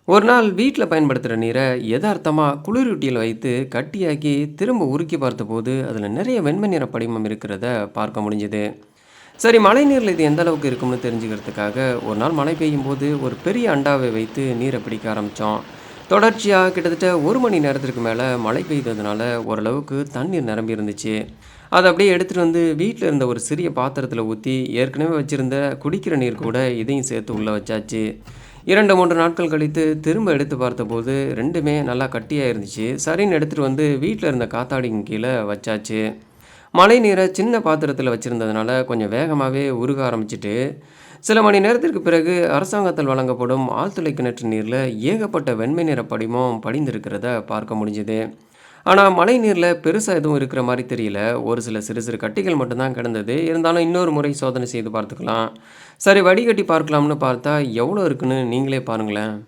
ஒரு நாள் வீட்டில் பயன்படுத்துகிற நீரை யதார்த்தமா குளிரூட்டியில் வைத்து கட்டியாக்கி திரும்ப உருக்கி பார்த்தபோது அதில் நிறைய வெண்மை நிற படிமம் இருக்கிறத பார்க்க முடிஞ்சது. சரி, மழை நீரில் இது எந்த அளவுக்கு இருக்கும்னு தெரிஞ்சுக்கிறதுக்காக ஒரு நாள் மழை பெய்யும் போது ஒரு பெரிய அண்டாவை வைத்து நீரை பிடிக்க ஆரம்பித்தோம். தொடர்ச்சியாக கிட்டத்தட்ட 1 மணி நேரத்திற்கு மேலே மழை பெய்ததுனால ஓரளவுக்கு தண்ணீர் நிரம்பி இருந்துச்சு. அதை அப்படியே எடுத்துகிட்டு வந்து வீட்டில் இருந்த ஒரு சிறிய பாத்திரத்தில் ஊற்றி ஏற்கனவே வச்சுருந்த குடிக்கிற நீர் கூட இதையும் சேர்த்து உள்ளே வச்சாச்சு. 2, 3 நாட்கள் கழித்து திரும்ப எடுத்து பார்த்தபோது 2மே நல்லா கட்டியாக இருந்துச்சு. சரின்னு எடுத்துகிட்டு வந்து வீட்டில் இருந்த காத்தாடிக்கு கீழே வச்சாச்சு. மழை நீரை சின்ன பாத்திரத்தில் வச்சுருந்ததுனால கொஞ்சம் வேகமாகவே உருக ஆரம்பிச்சிட்டு, சில மணி நேரத்திற்கு பிறகு அரசாங்கத்தால் வழங்கப்படும் ஆழ்துளை கிணற்று நீரில் ஏகப்பட்ட வெண்மை நிற படிமம் படிந்திருக்கிறத பார்க்க முடிஞ்சுது. ஆனா, மழை நீர்ல பெருசா எதுவும் இருக்கிற மாரி தெரியல. ஒரு சில சிறு சிறு கட்டிகள் மட்டும் தான் கிடந்தது. இருந்தாலும் இன்னொரு முறை சோதனை செய்து பார்த்துக்கலாம். சரி, வடிகட்டி பார்க்கலாம்னு பார்த்தா எவ்வளோ இருக்குன்னு நீங்களே பாருங்களேன்.